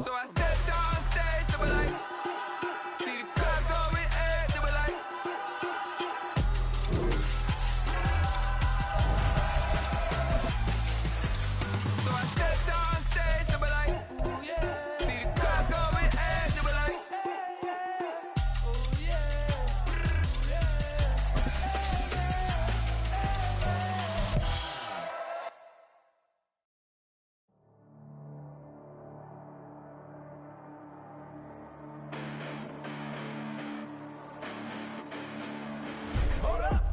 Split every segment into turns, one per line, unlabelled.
So I stepped on stage, they were like, see the crowd going ahead, they were like. So I stepped on stage, they were like, ooh yeah. See the crowd going ahead, they were like, ooh yeah.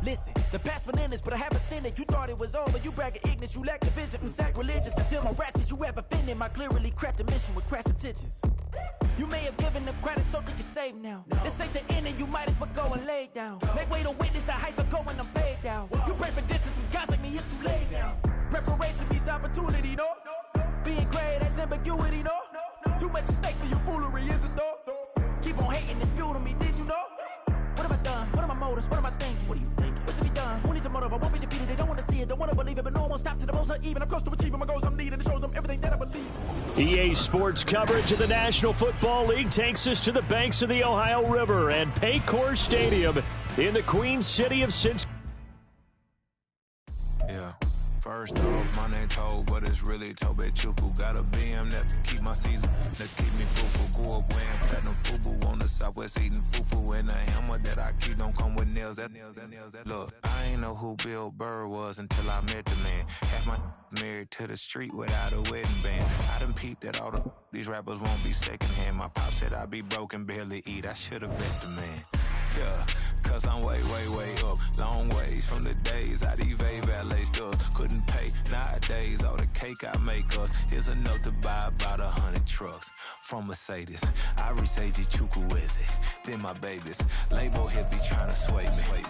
Listen, the past bananas, but I haven't seen it. You thought it was over, you bragging ignorance, you lack the vision from sacrilegious. I feel my ratchets, you have offended my clearly crafted mission with crass intentions. You may have given them credit so they can save now. This ain't the end and you might as well go and lay down. Make way to witness the heights are going, I'm paid down. You pray for distance from guys like me, it's too late now. Preparation means opportunity, no? Being great as ambiguity, no? Too much at stake for your foolery, is it though? Keep on hating, it's fuel to me, did you know? What have I done? What are my motives? What am I thinking? What are you thinking? What's to be done? Who needs a motive? I won't be defeated. They don't want to see it, don't want to believe it, but no one will stop to the most even. I'm close to achieving my goals. I'm needing to show them everything that I believe.
EA Sports coverage of the National Football League takes us to the banks of the Ohio River and Paycor Stadium in the Queen City of Cincinnati.
Yeah. First off, my name Toad, but it's really Tobe Chuku. Got a BM that keep my season, that keep me fufu. Grew up wearing platinum fubu on the Southwest eating fufu. And a hammer that I keep don't come with nails. Look, I ain't know who Bill Burr was until I met the man. Half my married to the street without a wedding band. I done peeped that all these rappers won't be secondhand. My pop said I'd be broke and barely eat. I should've bet the man. Yeah, cause I'm way up, long ways from the days I eBay valet stores couldn't pay. Nowadays, all the cake I make us is enough to buy about 100 trucks from Mercedes. I resage Chukwueze, then my babies. Label here be trying to sway me,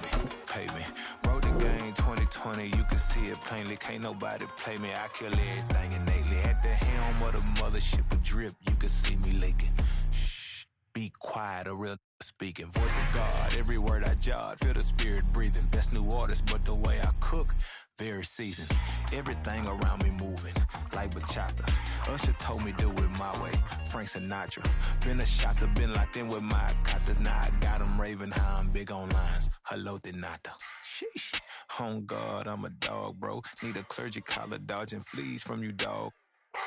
pay me. Wrote the game 2020, you can see it plainly. Can't nobody play me, I kill everything innately. At the helm of the mothership of drip, you can see me leaking. Shh, be quiet, a real speaking. Voice of God, every word I jot, feel the spirit breathing. Best new artist, but the way I cook, very seasoned. Everything around me moving, like bachata. Usher told me do it my way, Frank Sinatra. Been a shotter, been locked in with my katas. Now I got them raving how I'm big on lines. Hello, Denata. Sheesh. On God, I'm a dog, bro. Need a clergy collar, dodging fleas from you, dog.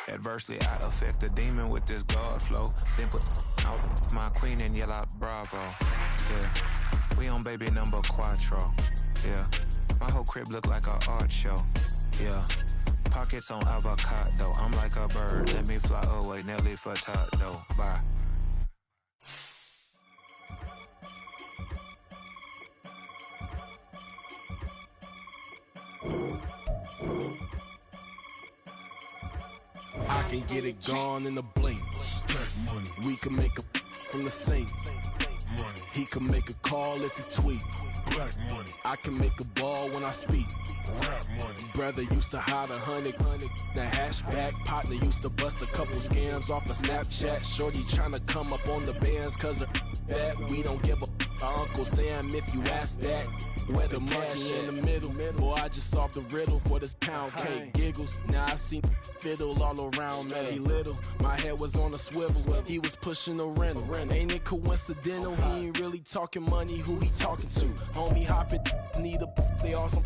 Adversely, I affect the demon with this God flow. Then put out my queen and yell out bravo. Yeah, we on baby number quattro. Yeah, my whole crib look like a art show. Yeah, pockets on avocado. I'm like a bird, let me fly away. Nelly Furtado, bye.
I can get it gone in a blink. We can make a from the sink. He can make a call if he tweet. I can make a ball when I speak. Brother used to hide 100. The hashback partner used to bust a couple scams off of Snapchat. Shorty tryna come up on the bands cause of that. We don't give a Uncle Sam if you ask that. Where the money in the middle. Boy, I just solved the riddle for this pound cake. Giggles, now I see fiddle all around me. He little, my head was on a swivel. He was pushing a rental. Ain't it coincidental? He ain't really talking money, who he talking to? Homie hopping, need a they awesome.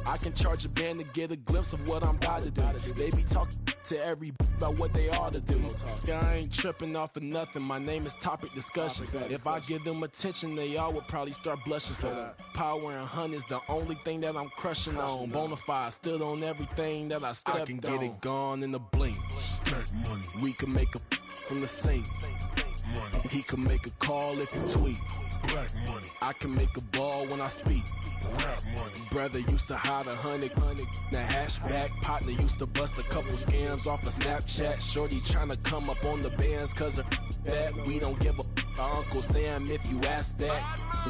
I can charge a band to get a glimpse of what I'm about to do. They be talking to every about what they ought to do. I ain't tripping off of nothing. My name is Topic Discussion. If I give them attention, they all would probably start blushing. So power and hunt is the only thing that I'm crushing on. Bonafide stood on everything that I stepped on. I can get it gone in a blink. We can make a from the sink. He can make a call if he tweet. I can make a ball when I speak. Brother used to hide 100. The hashback partner used to bust a couple scams off of Snapchat. Shorty tryna come up on the bands cause of that. We don't give a Uncle Sam if you ask that.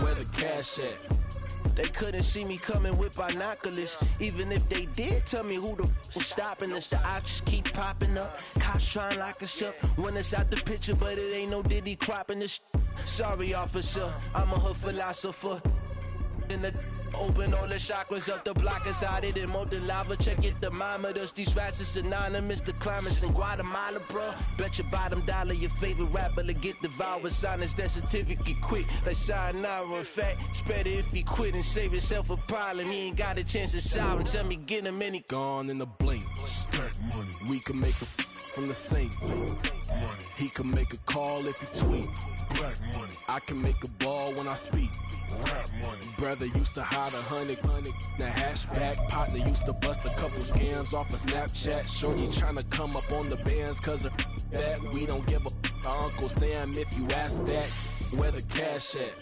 Where the cash at?
They couldn't see me coming with binoculars. Even if they did, tell me who the was stopping us. The options keep popping up. Cops trying to lock us up. When it's out the picture, but it ain't no Diddy cropping this. Sorry, officer, I'm a hood philosopher. In the
Open all the chakras up the block inside it and molten lava. Check it, thermometers. These rats is synonymous. The climates in Guatemala, bro. Bet your bottom dollar your favorite rapper to get devoured. Sign his death certificate quick. Like sayonara. In fact, it's better if he quit and save himself a problem. He ain't got a chance to solve and tell me get him any.
Gone in the blink. Stack money. We can make a from the sink. Money. He can make a call if he tweet. Black money. I can make a ball when I speak. Rap money. Brother used to hide 100. The hashback partner used to bust a couple scams off of Snapchat. Shorty tryna come up on the bands cause of that. We don't give a Uncle Sam if you ask that. Where the cash at?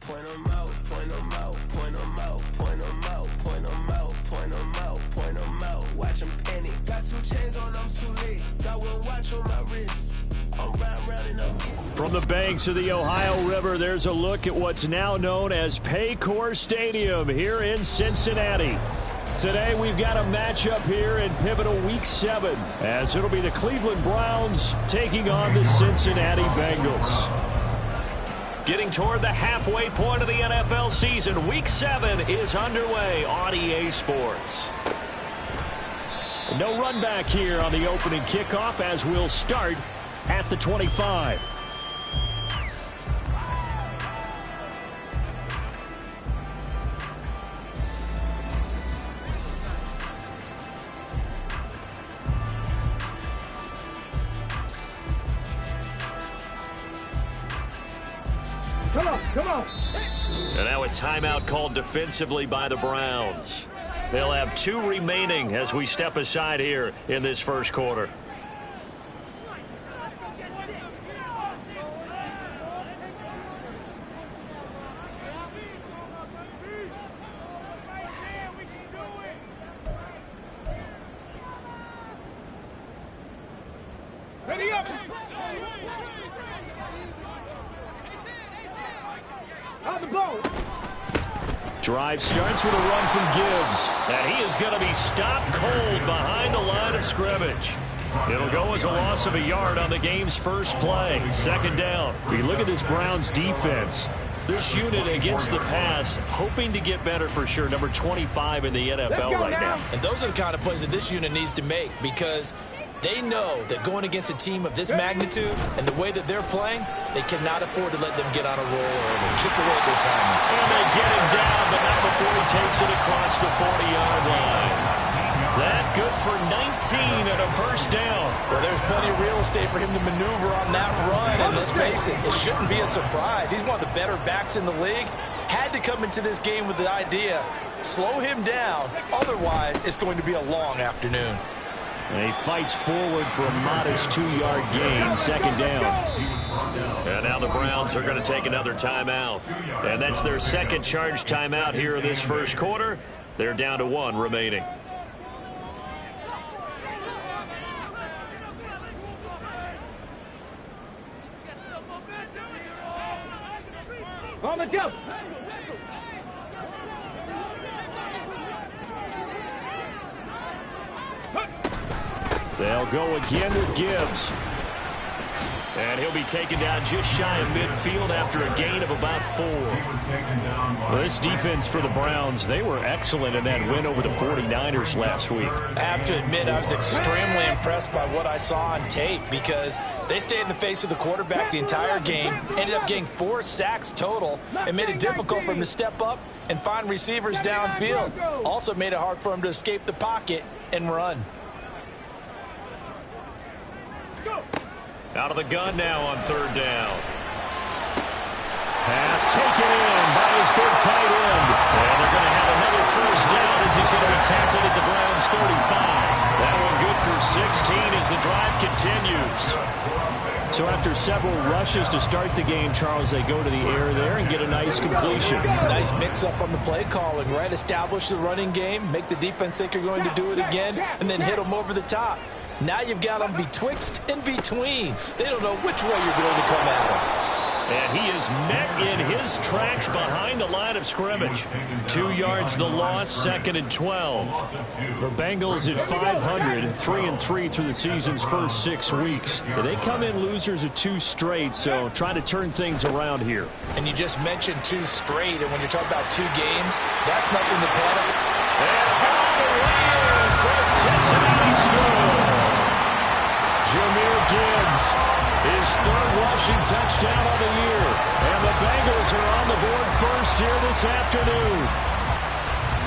Point 'em out, point 'em out, point 'em out, point 'em out, point 'em out, point 'em out, point 'em out. Watch 'em panic. Got 2 chains on, I'm too late. Got 1 watch on my wrist. I'm rounding up.
From the banks of the Ohio River, there's a look at what's now known as Paycor Stadium here in Cincinnati. Today we've got a matchup here in pivotal Week 7, as it'll be the Cleveland Browns taking on the Cincinnati Bengals. Getting toward the halfway point of the NFL season, Week 7 is underway on EA Sports. No run back here on the opening kickoff as we'll start at the 25.
Come on.
And now a timeout called defensively by the Browns. They'll have 2 remaining as we step aside here in this first quarter.
Ready up. On the ball.
Drive starts with a run from Gibbs. And he is going to be stopped cold behind the line of scrimmage. It'll go as a loss of a yard on the game's first play. Second down. We look at this Browns defense. This unit against the pass, hoping to get better for sure. Number 25 in the NFL right now.
And those are the kind of plays that this unit needs to make, because they know that going against a team of this magnitude and the way that they're playing, they cannot afford to let them get on a roll early. Chip away at their timing.
And they get him down, but not before he takes it across the 40-yard line. That good for 19 and a first down.
Well, there's plenty of real estate for him to maneuver on that run. And let's face it, it shouldn't be a surprise. He's one of the better backs in the league. Had to come into this game with the idea, slow him down. Otherwise, it's going to be a long afternoon.
And he fights forward for a modest 2-yard gain, second down. And now the Browns are going to take another timeout. And that's their second charge timeout here in this first quarter. They're down to 1 remaining.
On the jump.
They'll go again with Gibbs. And he'll be taken down just shy of midfield after a gain of about 4. Well, this defense for the Browns, they were excellent in that win over the 49ers last week.
I have to admit, I was extremely impressed by what I saw on tape, because they stayed in the face of the quarterback the entire game, ended up getting 4 sacks total, and made it difficult for him to step up and find receivers downfield. Also made it hard for him to escape the pocket and run.
Out of the gun now on third down. Pass taken in by his big tight end. And they're going to have another first down as he's going to be tackled at the Browns 35. That one good for 16 as the drive continues. So after several rushes to start the game, Charles, they go to the air there and get a nice completion.
Nice mix-up on the play calling, right? Establish the running game, make the defense think you're going to do it again, and then hit them over the top. Now you've got them betwixt and between. They don't know which way you're going to come at them.
And he is met in his tracks behind the line of scrimmage. 2 yards the loss, 2nd and 12. The Bengals at 500, 3-3 through the season's first 6 weeks. They come in losers of 2 straight, so trying to turn things around here.
And you just mentioned 2 straight, and when you're talking about 2 games, that's nothing to panic.
And Howard for a Cincinnati score. Jahmyr Gibbs, his 3rd rushing touchdown of the year. And the Bengals are on the board first here this afternoon.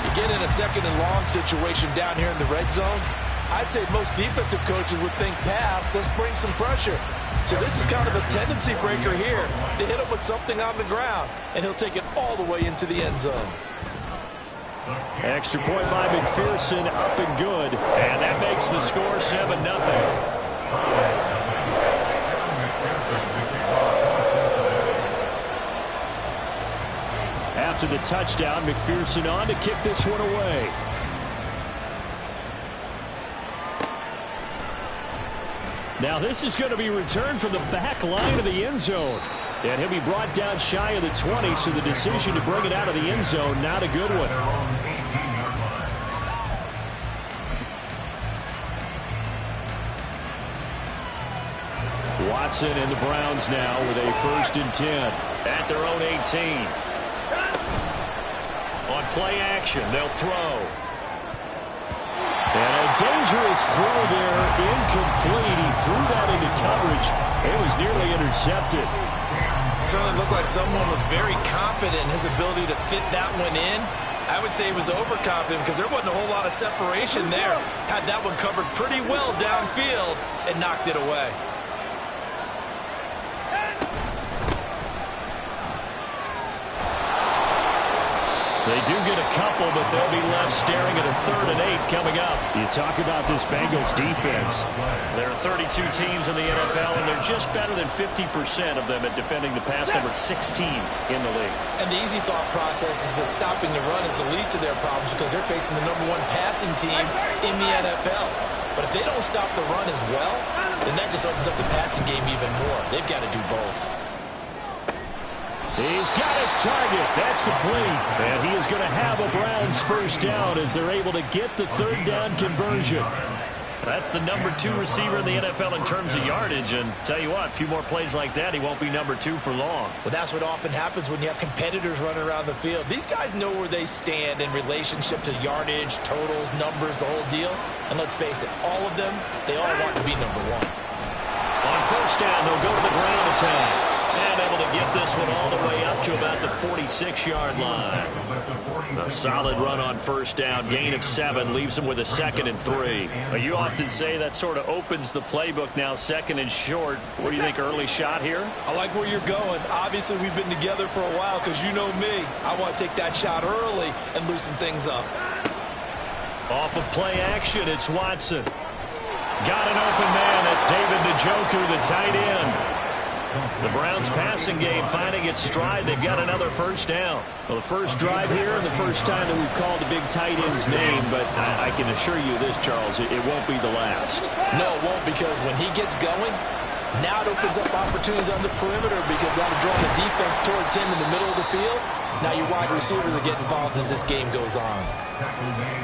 You get in a 2nd and long situation down here in the red zone, I'd say most defensive coaches would think pass, let's bring some pressure. So this is kind of a tendency breaker here to hit him with something on the ground, and he'll take it all the way into the end zone.
Extra point by McPherson, up and good. And that makes the score 7-0. After the touchdown, McPherson on to kick this one away. Now this is going to be returned from the back line of the end zone. And he'll be brought down shy of the 20, so the decision to bring it out of the end zone, not a good one. Watson and the Browns now with a 1st and 10 at their own 18. On play action, they'll throw. And a dangerous throw there, incomplete. He threw that into coverage. It was nearly intercepted.
Certainly looked like someone was very confident in his ability to fit that one in. I would say he was overconfident because there wasn't a whole lot of separation there. Had that one covered pretty well downfield and knocked it away.
They do get a couple, but they'll be left staring at a 3rd and 8 coming up. You talk about this Bengals defense. There are 32 teams in the NFL, and they're just better than 50% of them at defending the pass, number 16 in the league.
And the easy thought process is that stopping the run is the least of their problems because they're facing the #1 passing team in the NFL. But if they don't stop the run as well, then that just opens up the passing game even more. They've got to do both.
He's got his target. That's complete. And he is going to have a Browns 1st down as they're able to get the 3rd down conversion. That's the #2 receiver in the NFL in terms of yardage. And tell you what, a few more plays like that, he won't be #2 for long.
Well, that's what often happens when you have competitors running around the field. These guys know where they stand in relationship to yardage, totals, numbers, the whole deal. And let's face it, all of them, they all want to be #1.
On 1st down, they'll go to the ground attack. And able to get this one all the way up to about the 46-yard line. A solid run on 1st down. Gain of 7 leaves them with a 2nd and 3. You often say that sort of opens the playbook now, 2nd and short. What do you think, early shot here?
I like where you're going. Obviously, we've been together for a while because you know me. I want to take that shot early and loosen things up.
Off of play action, it's Watson. Got an open man. That's David Njoku, the tight end. The Browns passing game finding its stride. They've got another 1st down. Well, the first drive here and the first time that we've called the big tight end's name, but I can assure you this, Charles, it won't be the last.
No, it won't, because when he gets going, now it opens up opportunities on the perimeter because that'll draw the defense towards him in the middle of the field. Now your wide receivers are getting involved as this game goes on.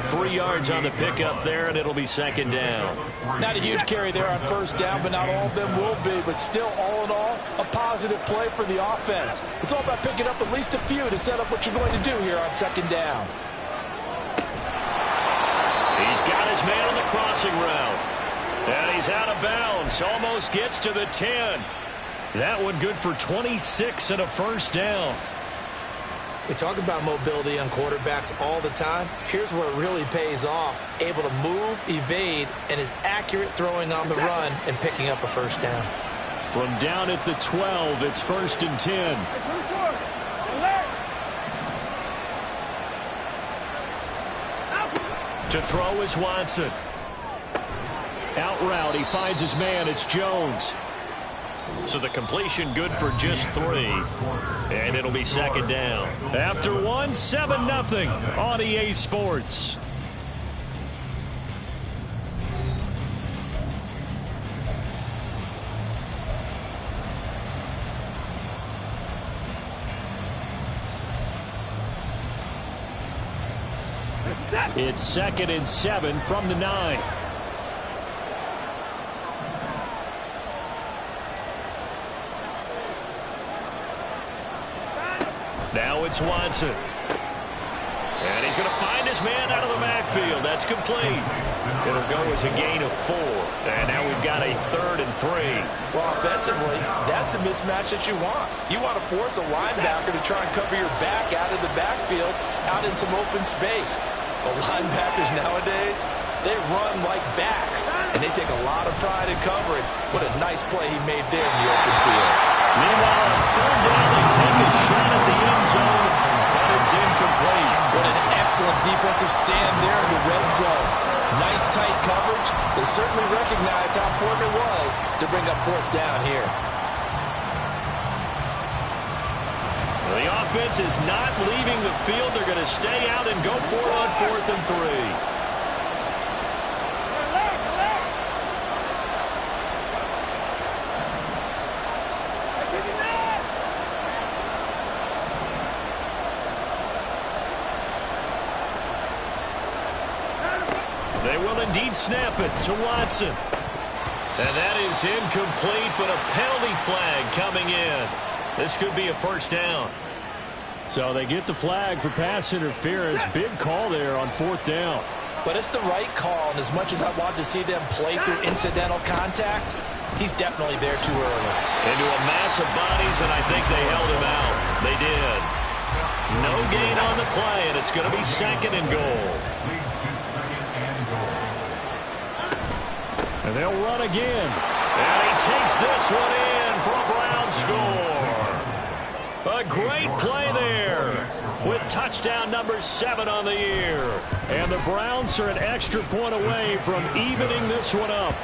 3 yards on the pickup there, and it'll be 2nd down.
Not a huge carry there on 1st down, but not all of them will be. But still, all in all, a positive play for the offense. It's all about picking up at least a few to set up what you're going to do here on 2nd down.
He's got his man on the crossing route. And he's out of bounds. Almost gets to the 10. That one good for 26 and a 1st down.
We talk about mobility on quarterbacks all the time. Here's where it really pays off. Able to move, evade, and is accurate throwing on the run and picking up a 1st down.
From down at the 12, it's 1st and 10. To throw is Watson. Out route, he finds his man. It's Jones. So the completion good for just 3. And it'll be 2nd down. After 1, 7-0 on EA Sports. It's 2nd and 7 from the 9. Now it's Watson. And he's going to find his man out of the backfield. That's complete. It'll go as a gain of 4. And now we've got a 3rd and 3.
Well, offensively, that's the mismatch that you want. You want to force a linebacker to try and cover your back out of the backfield, out in some open space. The linebackers nowadays, they run like backs, and they take a lot of pride in covering. What a nice play he made there in the open field.
Meanwhile, on 3rd down, they take a shot at the end zone, but it's incomplete.
What an excellent defensive stand there in the red zone. Nice tight coverage. They certainly recognized how important it was to bring up 4th down here.
Well, the offense is not leaving the field. They're going to stay out and go for it on 4th and 3. They will indeed snap it to Watson. And that is incomplete, but a penalty flag coming in. This could be a 1st down. So they get the flag for pass interference. Big call there on 4th down.
But it's the right call, and as much as I wanted to see them play through incidental contact, he's definitely there too early.
Into a mass of bodies, and I think they held him out. They did. No gain on the play, and it's going to be 2nd and goal. And they'll run again. And he takes this one in for a Brown score. A great play there with touchdown number 7 on the year. And the Browns are an extra point away from evening this one up.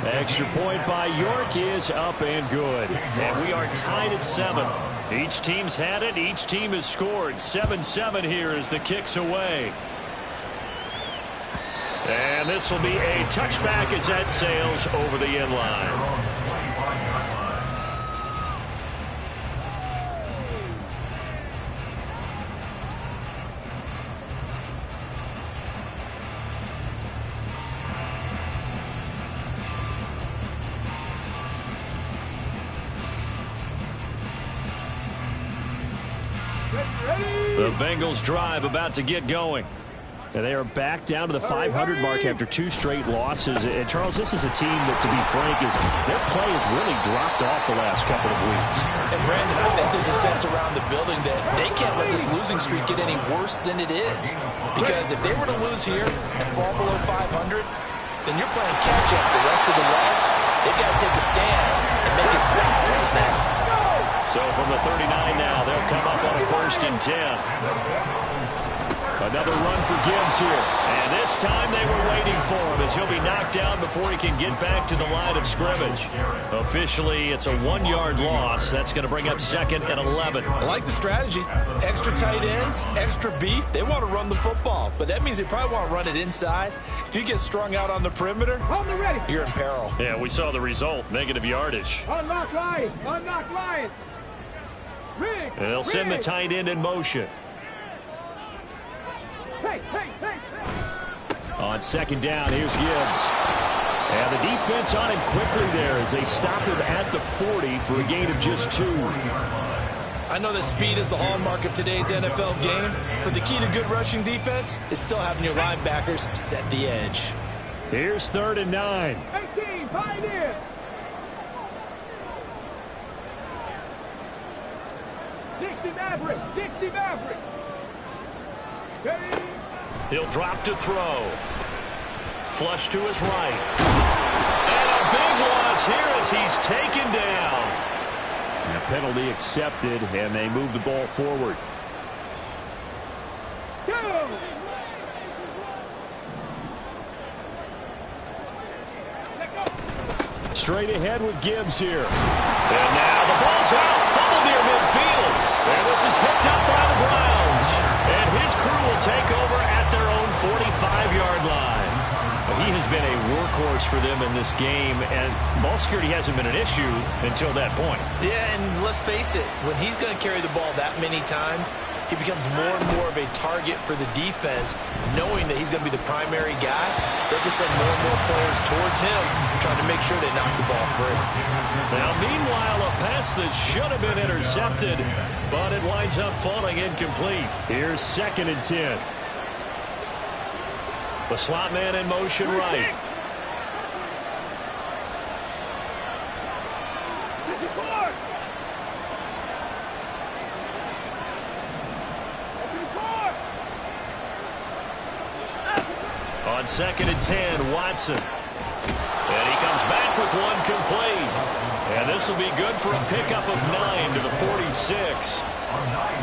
Extra point by York is up and good. And we are tied at 7. Each team's had it. Each team has scored. 7-7 here as the kick's away. And this will be a touchback as that sails over the end line. The Bengals drive about to get going. And they are back down to the 500 mark after 2 straight losses. And, Charles, this is a team that, to be frank, their play has really dropped off the last couple of weeks.
And, Brandon, I think there's a sense around the building that they can't let this losing streak get any worse than it is. Because if they were to lose here and fall below 500, then you're playing catch-up the rest of the way. They've got to take a stand and make it stop right now.
So from the 39 now, they'll come up on a 1st and 10. Another run for Gibbs here. And this time they were waiting for him as he'll be knocked down before he can get back to the line of scrimmage. Officially, it's a 1-yard loss. That's going to bring up 2nd and 11.
I like the strategy. Extra tight ends, extra beef. They want to run the football, but that means they probably want to run it inside. If you get strung out on the perimeter, you're in peril.
Yeah, we saw the result. Negative yardage.
Unlock line. Unlock line.
And they'll send the tight end in motion. On 2nd down, here's Gibbs. And the defense on him quickly there as they stop him at the 40 for a gain of just 2.
I know that speed is the hallmark of today's NFL game, but the key to good rushing defense is still having your linebackers set the edge.
Here's 3rd and 9.
18, tight end. 60 Maverick, 60 Maverick.
He'll drop to throw. Flush to his right. And a big loss here as he's taken down. And a penalty accepted, and they move the ball forward. Straight ahead with Gibbs here. And now the ball's out. Fumble near midfield. And this is picked up by the Browns. And his crew will take over at their own 45-yard line. He has been a workhorse for them in this game, and ball security hasn't been an issue until that point.
Yeah, and let's face it, when he's going to carry the ball that many times, he becomes more and more of a target for the defense, knowing that he's going to be the primary guy. They'll just send more and more players towards him, trying to make sure they knock the ball free.
Now, meanwhile, a pass that should have been intercepted, but it winds up falling incomplete. Here's 2nd and 10. The slot man in motion right. On 2nd and 10, Watson. And he comes back with one complete. And this will be good for a pickup of 9 to the 46.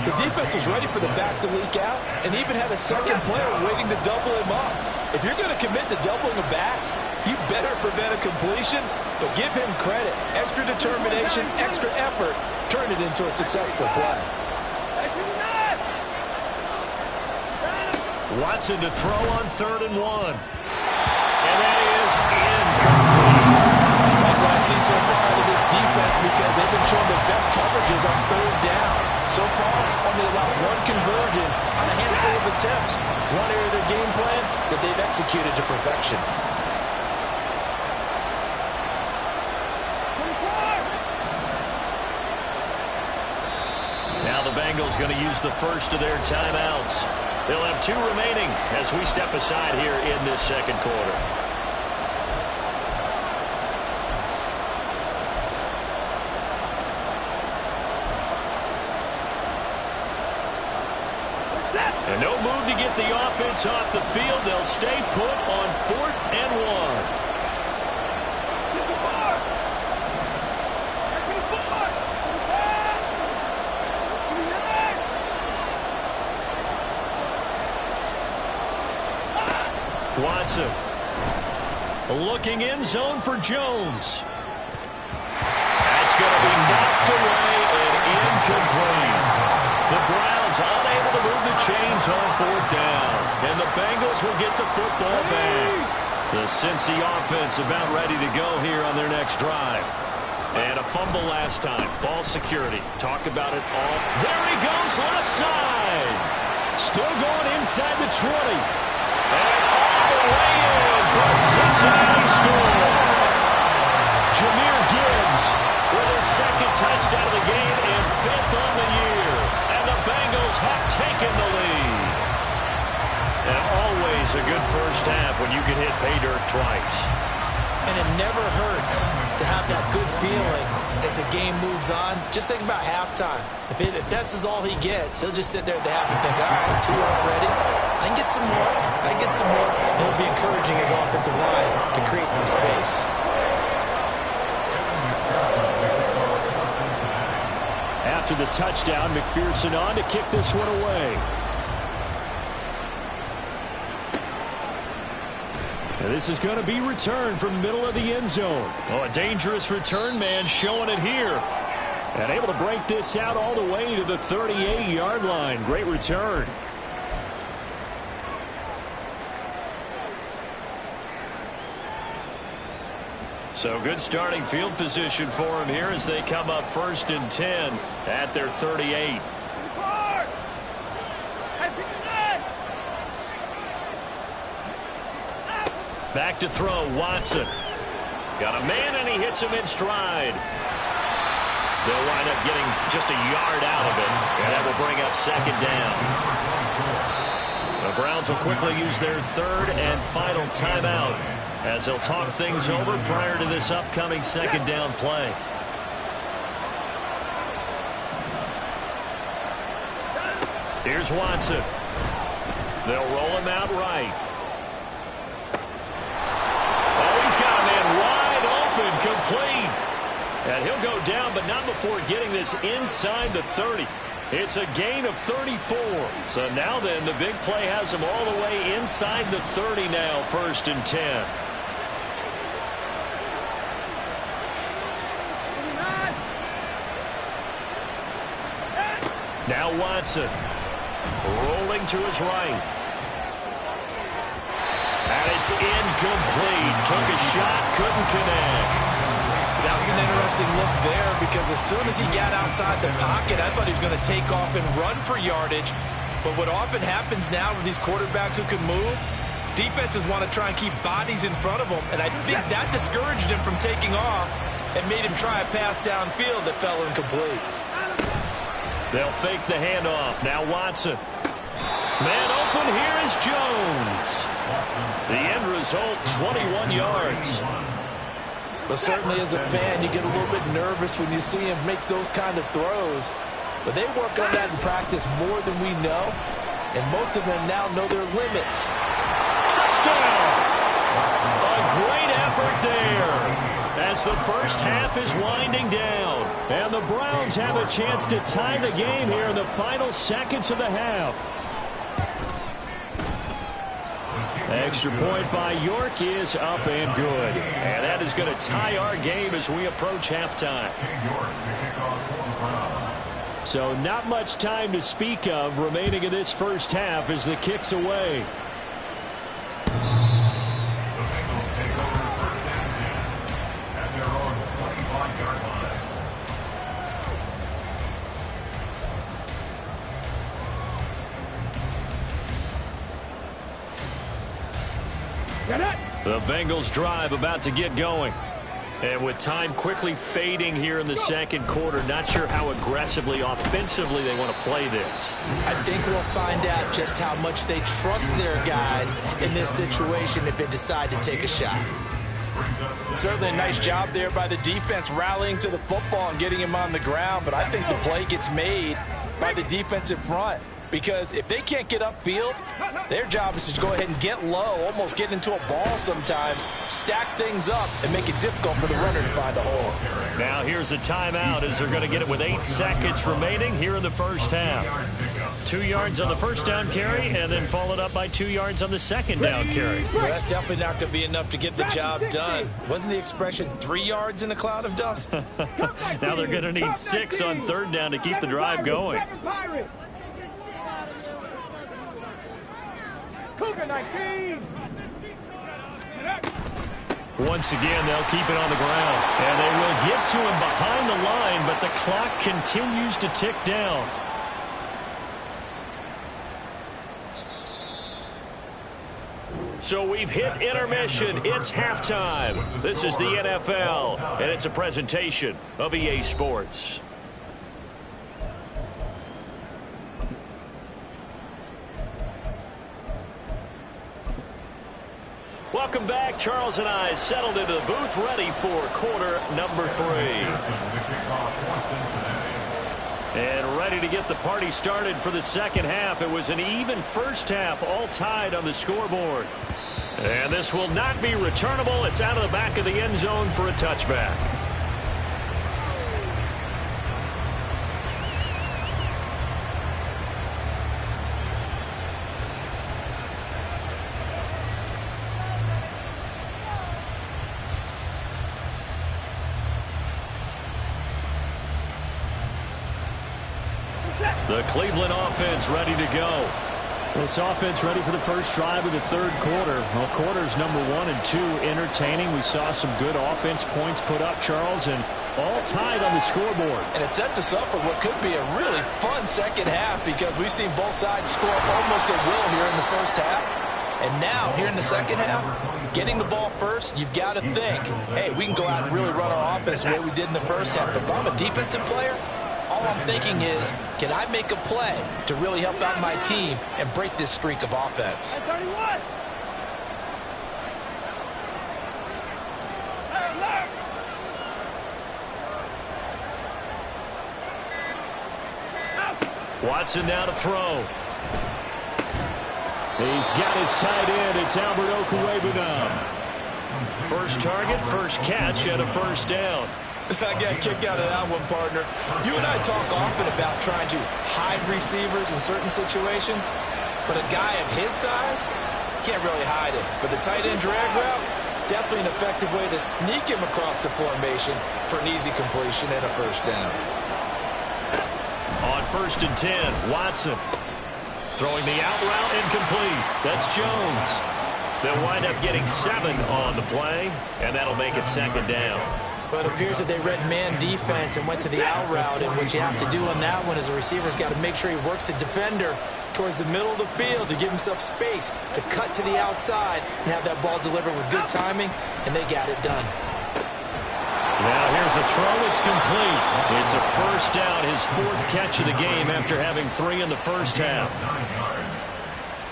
The defense was ready for the back to leak out and even had a second player waiting to double him up. If you're going to commit to doubling a back, you better prevent a completion, but give him credit. Extra determination, extra effort, turn it into a successful play.
Watson to throw on 3rd and 1. And that is incomplete.
Like what I see so far out of this defense, because they've been showing their best coverages on 3rd down. So far, only allowed one conversion on a handful of attempts. One area of their game plan that they've executed to perfection.
Now the Bengals going to use the first of their timeouts. They'll have 2 remaining as we step aside here in this 2nd quarter. And no move to get the offense off the field. They'll stay put on 4th and 1. Watson looking end zone for Jones. That's going to be knocked away and incomplete. The Browns unable to move the chains on 4th down. And the Bengals will get the football back. The Cincy offense about ready to go here on their next drive. And a fumble last time. Ball security. Talk about it all. There he goes left side. Still going inside the 20. And all the way in for a Cincinnati score. Jahmyr Gibbs with his 2nd touchdown of the game and 5th on the year. And the Bengals have taken the lead. And always a good first half when you can hit pay dirt twice.
And it never hurts to have that good feeling as the game moves on. Just think about halftime. If that's all he gets, he'll just sit there at the half and think, all right, 2 already. I can get some more. I can get some more. And he'll be encouraging his offensive line to create some space.
After the touchdown, McPherson on to kick this one away. And this is going to be returned from the middle of the end zone. Oh, a dangerous return man showing it here. And able to break this out all the way to the 38-yard line. Great return. So good starting field position for him here as they come up 1st and 10 at their 38. Back to throw, Watson. Got a man, and he hits him in stride. They'll wind up getting just a yard out of it, and that will bring up 2nd down. The Browns will quickly use their 3rd and final timeout as they'll talk things over prior to this upcoming 2nd down play. Here's Watson. They'll roll him out right. Wide open, complete. And he'll go down, but not before getting this inside the 30. It's a gain of 34. So now then, the big play has him all the way inside the 30 now, 1st and 10. Now Watson, rolling to his right. And it's incomplete. Took a shot, couldn't connect.
That was an interesting look there because as soon as he got outside the pocket, I thought he was going to take off and run for yardage. But what often happens now with these quarterbacks who can move, defenses want to try and keep bodies in front of them, and I think that discouraged him from taking off and made him try a pass downfield that fell incomplete.
They'll fake the handoff. Now Watson. Man open, here is Jones. The end result, 21 yards.
But certainly as a fan, you get a little bit nervous when you see him make those kind of throws. But they work on that in practice more than we know, and most of them now know their limits.
Touchdown! A great effort there as the first half is winding down. And the Browns have a chance to tie the game here in the final seconds of the half. Extra point by York is up and good. And that is going to tie our game as we approach halftime. So not much time to speak of remaining in this first half as the kick's away. The Bengals drive about to get going. And with time quickly fading here in the second quarter, not sure how aggressively, offensively they want to play this.
I think we'll find out just how much they trust their guys in this situation if they decide to take a shot. Certainly a nice job there by the defense rallying to the football and getting him on the ground, but I think the play gets made by the defensive front. Because if they can't get upfield, their job is to go ahead and get low, almost get into a ball sometimes, stack things up, and make it difficult for the runner to find a hole.
Now here's a timeout as they're going to get it with 8 seconds remaining here in the first half. 2 yards on the first down carry, and then followed up by 2 yards on the second down carry.
Well, that's definitely not going to be enough to get the job done. Wasn't the expression 3 yards in a cloud of dust?
Now they're going to need 6 on third down to keep the drive going. Once again, they'll keep it on the ground. And they will get to him behind the line, but the clock continues to tick down. So we've hit intermission. It's halftime. This is the NFL, and it's a presentation of EA Sports. Welcome back. Charles and I settled into the booth ready for quarter number 3. And ready to get the party started for the second half. It was an even first half, all tied on the scoreboard. And this will not be returnable. It's out of the back of the end zone for a touchback. The Cleveland offense ready to go. This offense ready for the first drive of the third quarter. Well, quarters number 1 and 2 entertaining. We saw some good offense points put up, Charles, and all tied on the scoreboard.
And it sets us up for what could be a really fun second half because we've seen both sides score almost at will here in the first half. And now, here in the second half, getting the ball first, you've got to think, hey, we can go out and really run our offense the way we did in the first half. But if I'm a defensive player, all I'm thinking is, can I make a play to really help out my team and break this streak of offense?
Watson now to throw. He's got his tight end. It's Albert Okwuegbunam. First target, first catch, and a first down.
I got a kick out of that one, partner. You and I talk often about trying to hide receivers in certain situations, but a guy of his size can't really hide him. But the tight end drag route, definitely an effective way to sneak him across the formation for an easy completion and a first down.
On 1st and 10, Watson throwing the out route incomplete. That's Jones. They'll wind up getting 7 on the play, and that'll make it second down.
But it appears that they read man defense and went to the out route, and what you have to do on that one is the receiver's got to make sure he works the defender towards the middle of the field to give himself space to cut to the outside and have that ball delivered with good timing, and they got it done.
Now here's a throw. It's complete. It's a first down, his 4th catch of the game after having 3 in the first half.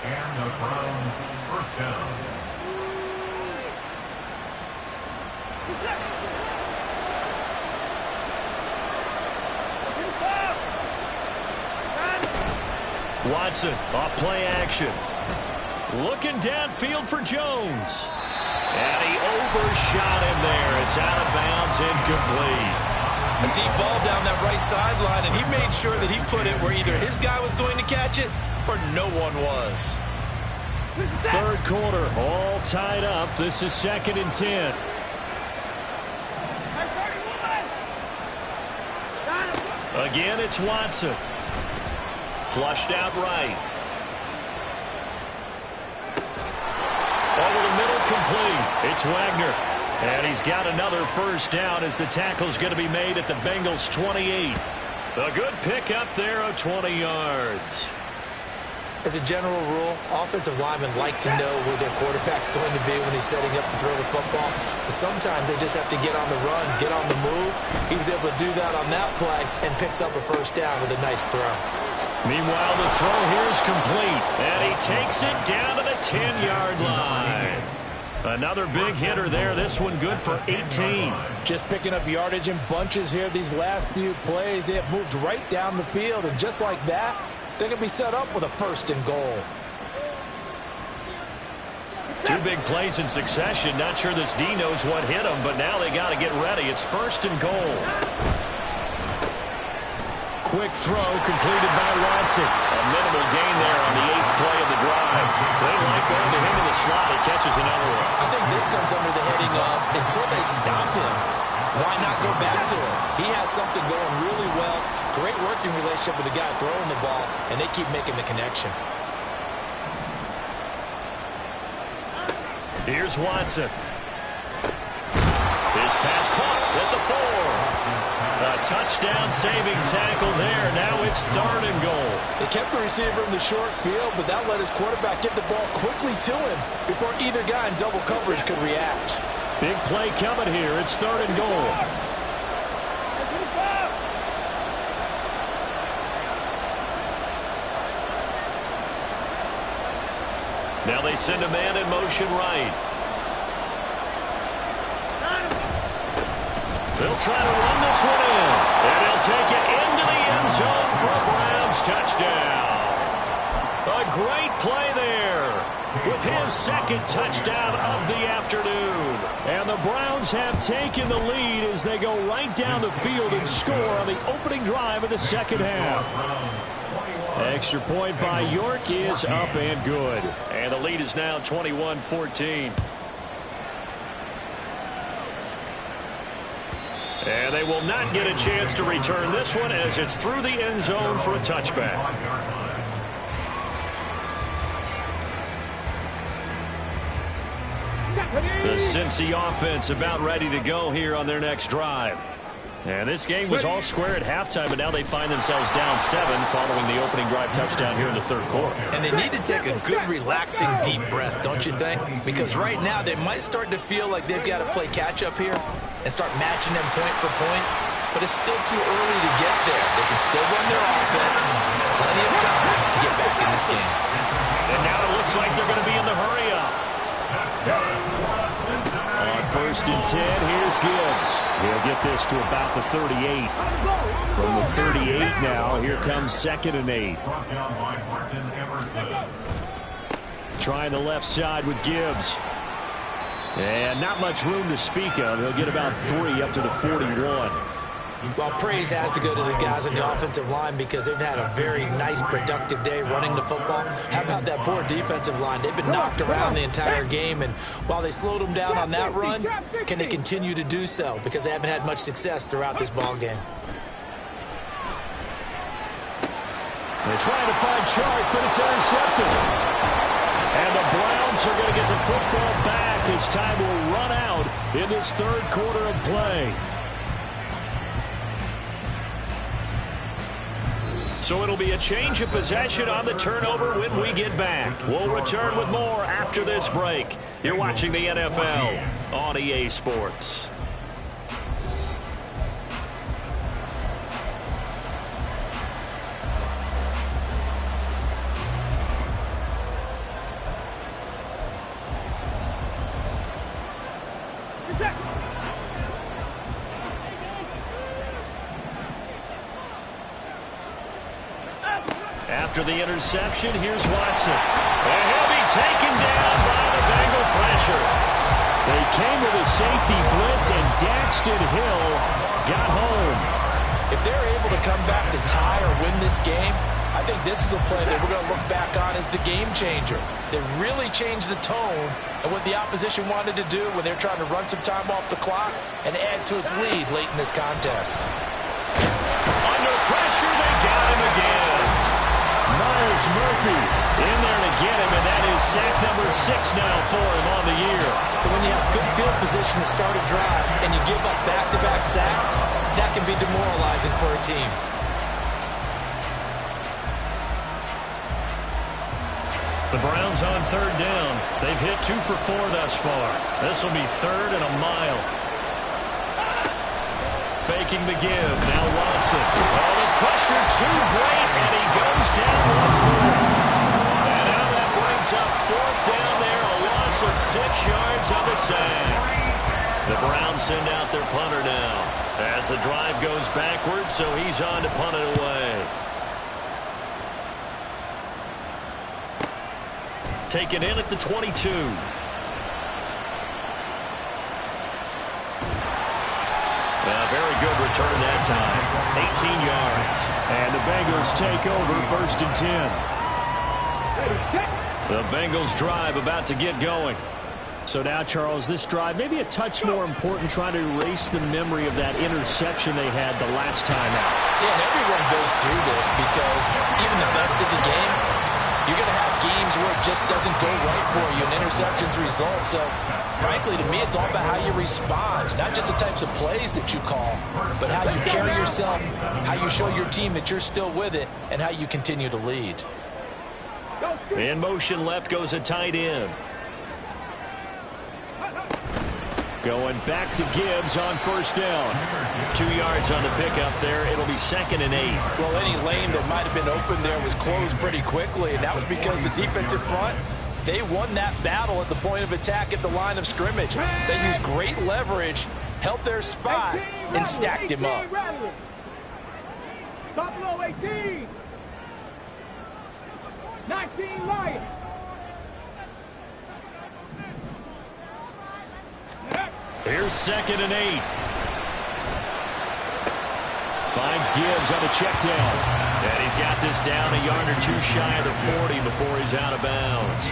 And the Browns first down.
Watson off play action. Looking downfield for Jones. And he overshot him there. It's out of bounds, incomplete.
A deep ball down that right sideline, and he made sure that he put it where either his guy was going to catch it or no one was.
3rd quarter, all tied up. This is 2nd and 10. Again, it's Watson. Flushed out right. Over the middle, complete. It's Wagner. And he's got another first down as the tackle's going to be made at the Bengals' 28. A good pick up there of 20 yards.
As a general rule, offensive linemen like to know where their quarterback's going to be when he's setting up to throw the football. But sometimes they just have to get on the run, get on the move. He was able to do that on that play and picks up a first down with a nice throw.
Meanwhile, the throw here is complete, and he takes it down to the 10-yard line. Another big hitter there. This one good for 18.
Just picking up yardage in bunches here these last few plays. They have moved right down the field, and just like that, they can be set up with a 1st and goal.
2 big plays in succession. Not sure this D knows what hit him, but now they got to get ready. It's 1st and goal. Quick throw completed by Watson. A minimal gain there on the 8th play of the drive. They like going to him in the slot. He catches another one.
I think this comes under the heading of until they stop him, why not go back to him? He has something going really well. Great working relationship with the guy throwing the ball, and they keep making the connection.
Here's Watson. His pass caught at the 4. A touchdown saving tackle there. Now it's 3rd and goal.
They kept the receiver in the short field, but that let his quarterback get the ball quickly to him before either guy in double coverage could react.
Big play coming here. It's 3rd and goal. Now they send a man in motion right. They'll try to run this one in. And he'll take it into the end zone for a Browns touchdown. A great play there with his 2nd touchdown of the afternoon. And the Browns have taken the lead as they go right down the field and score on the opening drive of the 2nd half. Extra point by York is up and good. And the lead is now 21-14. And they will not get a chance to return this one as it's through the end zone for a touchback. The Cincy offense about ready to go here on their next drive. And this game was all square at halftime, but now they find themselves down 7 following the opening drive touchdown here in the 3rd quarter.
And they need to take a good, relaxing, deep breath, don't you think? Because right now they might start to feel like they've got to play catch-up here and start matching them point for point. But it's still too early to get there. They can still run their offense. Plenty of time to get back in this game.
And now it looks like they're going to be in the hurry-up. On 1st and 10, here's Gibbs. He'll get this to about the 38. From the 38 now, here comes 2nd and 8. Trying the left side with Gibbs. And not much room to speak of. He'll get about 3 up to the 41.
Well, praise has to go to the guys on the offensive line because they've had a very nice, productive day running the football. How about that poor defensive line? They've been knocked around the entire game, and while they slowed them down on that run, can they continue to do so? Because they haven't had much success throughout this ball game.
They're trying to find Chark, but it's intercepted. And the Browns are going to get the football back as time will run out in this third quarter of play. So it'll be a change of possession on the turnover when we get back. We'll return with more after this break. You're watching the NFL on EA Sports. After the interception, here's Watson. And he'll be taken down by the Bengal pressure. They came with a safety blitz, and Daxton Hill got home.
If they're able to come back to tie or win this game, I think this is a play that we're going to look back on as the game changer. They really changed the tone of what the opposition wanted to do when they're trying to run some time off the clock and add to its lead late in this contest.
Under pressure, they got him again. Myles Murphy in there to get him, and that is sack number 6 now for him on the year.
So when you have good field position to start a drive and you give up back-to-back sacks, that can be demoralizing for a team.
The Browns on third down. They've hit 2 for 4 thus far. This will be third and a mile. Faking the give. Now Watson. Oh, the pressure too great, and he goes down once more. And now that brings up fourth down there. A loss of 6 yards on the sack. The Browns send out their punter now as the drive goes backwards, so he's on to punt it away. Taken in at the 22. Very good return that time. 18 yards. And the Bengals take over first and 10. The Bengals drive about to get going. So now, Charles, this drive maybe a touch more important, trying to erase the memory of that interception they had the last time out.
Yeah, and everyone goes through this because even the best of the game, you're going to have games where it just doesn't go right for you and interceptions result. So, frankly, to me, it's all about how you respond, not just the types of plays that you call, but how you carry yourself, how you show your team that you're still with it, and how you continue to lead.
In motion left goes a tight end. Going back to Gibbs on first down. 2 yards on the pickup there. It'll be 2nd and 8.
Well, any lane that might have been open there was closed pretty quickly, and that was because the defensive front, they won that battle at the point of attack at the line of scrimmage. They used great leverage, held their spot, and stacked him up.
Top low 18. 19 Lions.
Here's 2nd and 8. Finds Gibbs on the check down. And he's got this down a yard or 2 shy of the 40 before he's out of bounds.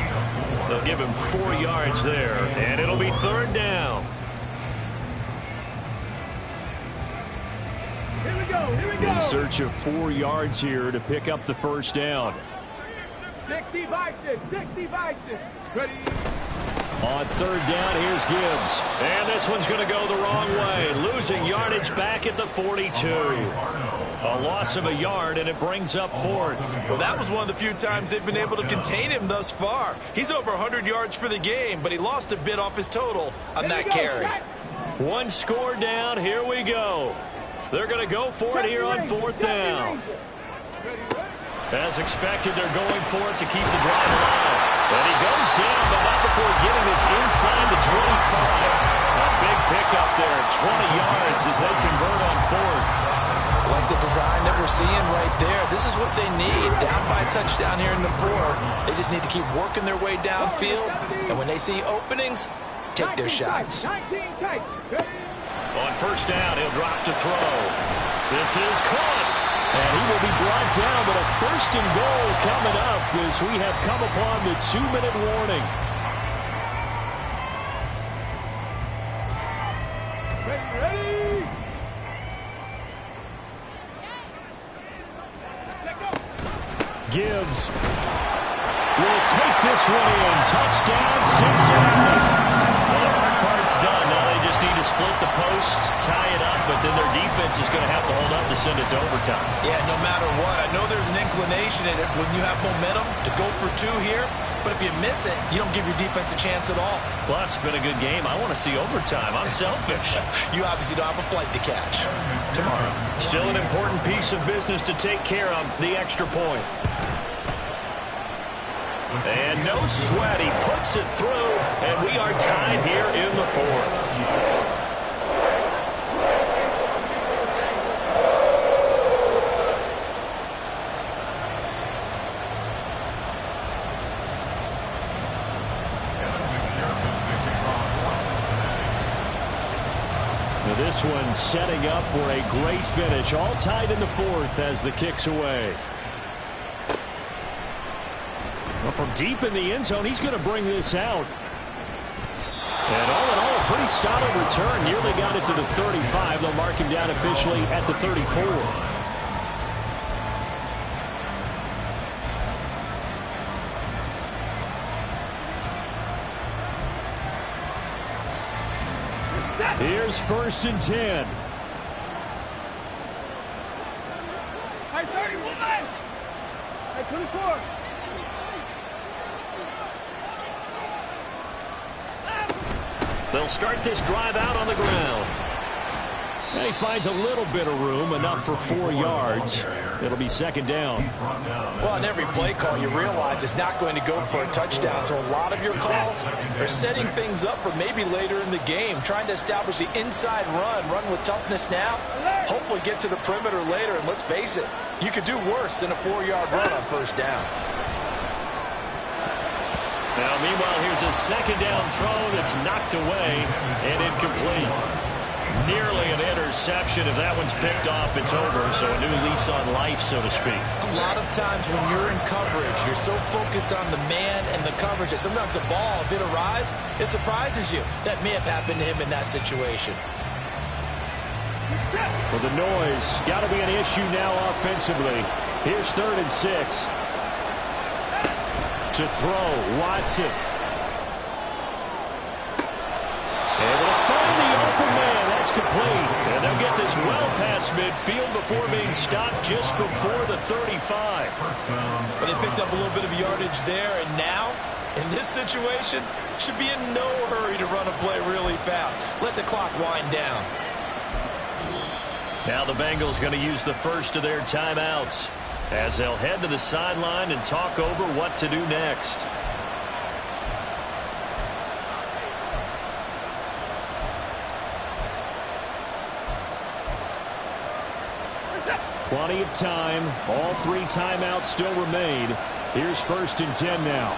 They'll give him 4 yards there, and it'll be 3rd down.
Here we go, here we go.
In search of 4 yards here to pick up the first down.
60 Vikings, 60 Vikings. Ready?
On 3rd down, here's Gibbs. And this one's going to go the wrong way. Losing yardage back at the 42. A loss of a yard, and it brings up 4th.
Well, that was one of the few times they've been able to contain him thus far. He's over 100 yards for the game, but he lost a bit off his total on that carry.
1 score down. Here we go. They're going to go for it here on 4th down. As expected, they're going for it to keep the drive alive. And he goes down, but not before getting this inside the 25. A big pickup there, 20 yards as they convert on 4th.
Like the design that we're seeing right there. This is what they need. Down by a touchdown here in the 4th. They just need to keep working their way downfield. And when they see openings, take their shots.
On 1st down, he'll drop to throw. This is caught. And he will be brought down, but a 1st and goal coming up as we have come upon the 2-minute warning.
Ready?
Gibbs will take this one in. Touchdown, Cincinnati. Well, the hard part's done. Now they just just need to split the post, tie it up, but then their defense is going to have to hold up to send it to overtime.
Yeah, no matter what. I know there's an inclination in it when you have momentum to go for two here, but if you miss it, you don't give your defense a chance at all.
Plus, it's been a good game. I want to see overtime. I'm selfish.
You obviously don't have a flight to catch tomorrow.
Still an important piece of business to take care of, the extra point. And no sweat, he puts it through, and we are tied here in the fourth. Now this one setting up for a great finish, all tied in the fourth as the kick's away. Well, from deep in the end zone, he's going to bring this out. And all in all, a pretty solid return. Nearly got it to the 35. They'll mark him down officially at the 34. Here's 1st and 10.
Hey, 31! Hey, 24!
They'll start this drive out on the ground. And he finds a little bit of room, enough for 4 yards. It'll be 2nd down.
Well, on every play call, you realize it's not going to go for a touchdown. So a lot of your calls are setting things up for maybe later in the game, trying to establish the inside run with toughness now, hopefully get to the perimeter later. And let's face it, you could do worse than a 4-yard run on 1st down.
Now, meanwhile, here's a 2nd down throw that's knocked away and incomplete. Nearly an interception. If that one's picked off, it's over. So a new lease on life, so to speak.
A lot of times when you're in coverage, you're so focused on the man and the coverage that sometimes the ball, if it arrives, it surprises you. That may have happened to him in that situation.
Well, the noise got to be an issue now offensively. Here's 3rd and 6. To throw, Watson. Able to find the open man. That's complete. And they'll get this well past midfield before being stopped just before the 35.
But they picked up a little bit of yardage there, and now, in this situation, should be in no hurry to run a play really fast. Let the clock wind down.
Now the Bengals going to use the first of their timeouts, as they'll head to the sideline and talk over what to do next. Plenty of time. All 3 timeouts still remain. Here's 1st and 10 now.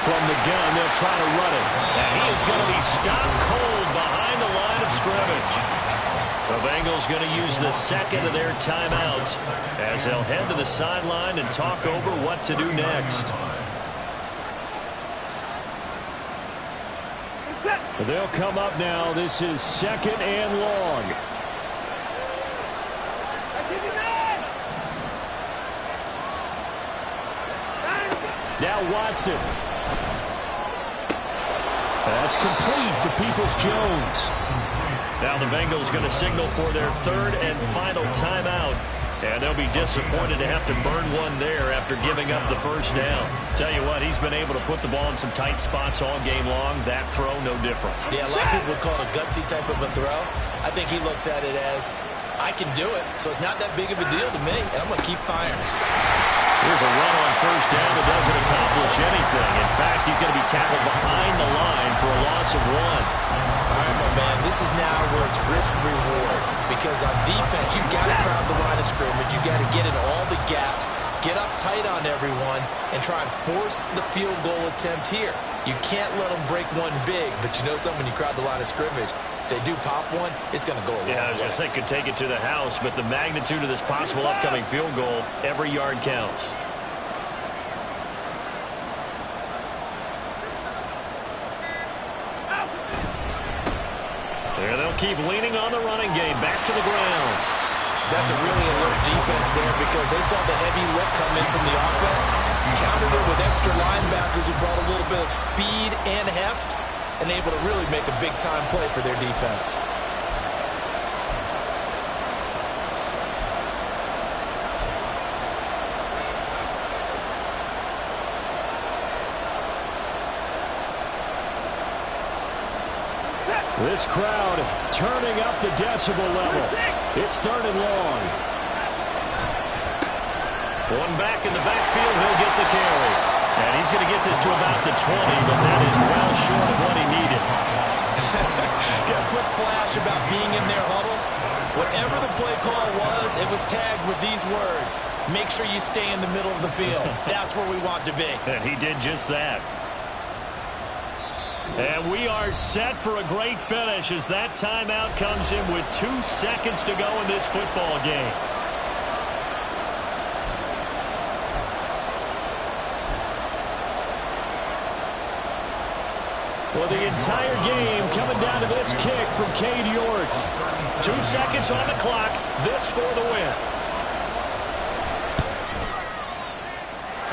From the gun, they'll try to run it. And he is going to be stopped cold behind the line of scrimmage. The Bengals going to use the 2nd of their timeouts as they'll head to the sideline and talk over what to do next. They'll come up now. This is 2nd and long. Now Watson. That's complete to Peoples-Jones. Now the Bengals going to signal for their 3rd and final timeout. And they'll be disappointed to have to burn one there after giving up the 1st down. Tell you what, he's been able to put the ball in some tight spots all game long. That throw, no different.
Yeah, a lot of people would call it a gutsy type of a throw. I think he looks at it as, I can do it, so it's not that big of a deal to me, and I'm going to keep firing.
Here's a run on 1st down that doesn't accomplish anything. In fact, he's going to be tackled behind the line for a loss of 1.
All right, my man, this is now where it's risk-reward. Because on defense, you've got to crowd the line of scrimmage. You've got to get in all the gaps, get up tight on everyone, and try and force the field goal attempt here. You can't let them break one big, but you know something, when you crowd the line of scrimmage, if they do pop one, it's going to go a long way.
Yeah, I was going to say could take it to the house, but the magnitude of this possible upcoming field goal, every yard counts. Yeah, they'll keep leaning on the running game. Back to the ground.
That's a really alert defense there because they saw the heavy look come in from the offense, countered it with extra linebackers who brought a little bit of speed and heft, and able to really make a big-time play for their defense.
This crowd turning up the decibel level. It's 3rd and long. One back in the backfield, he'll get the carry. And he's going to get this to about the 20, but that is well short of what he needed.
Got a quick flash about being in their huddle. Whatever the play call was, it was tagged with these words: make sure you stay in the middle of the field. That's where we want to be.
And he did just that. And we are set for a great finish as that timeout comes in with 2 seconds to go in this football game. Well, the entire game coming down to this kick from Cade York. 2 seconds on the clock. This for the win.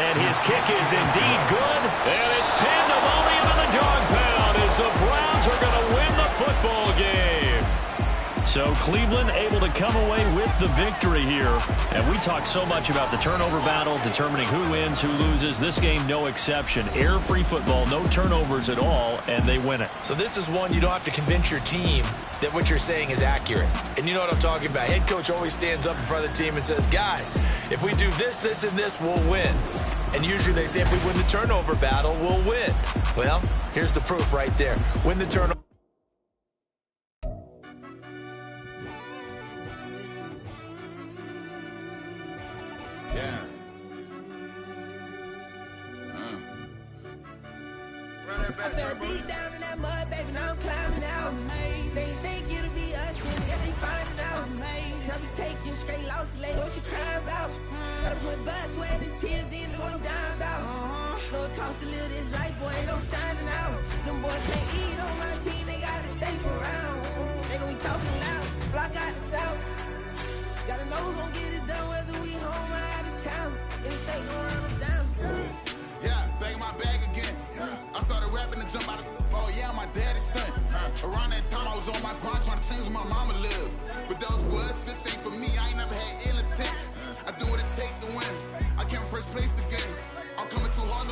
And his kick is indeed good. And it's pandemonium in the dog pound as the Browns are going to win the football game. So Cleveland able to come away with the victory here. And we talk so much about the turnover battle, determining who wins, who loses. This game, no exception. Air-free football, no turnovers at all, and they win it.
So this is one you don't have to convince your team that what you're saying is accurate. And you know what I'm talking about. Head coach always stands up in front of the team and says, guys, if we do this, this, and this, we'll win. And usually they say if we win the turnover battle, we'll win. Well, here's the proof right there. Win the turnover.
Yeah. I fell deep down in that mud, baby, now I'm climbing out. They think it'll be us, and yet they find it out. Now we taking straight losses, like what you crying about? Gotta put blood, sweat, and tears in, is what I'm dying about. Know it costs to live this life, boy, ain't no signing out. Them boys can't eat on my team, they gotta stay for round. They gon' be talking loud, block out the south. Gotta know who's gon' get it done, whether we home or out of town. In the state gon' run them down.
Yeah, back in my bag again. I started rapping to jump out of. Oh yeah, I'm my daddy's son. Around that time I was on my grind trying to change where my mama lived. But those was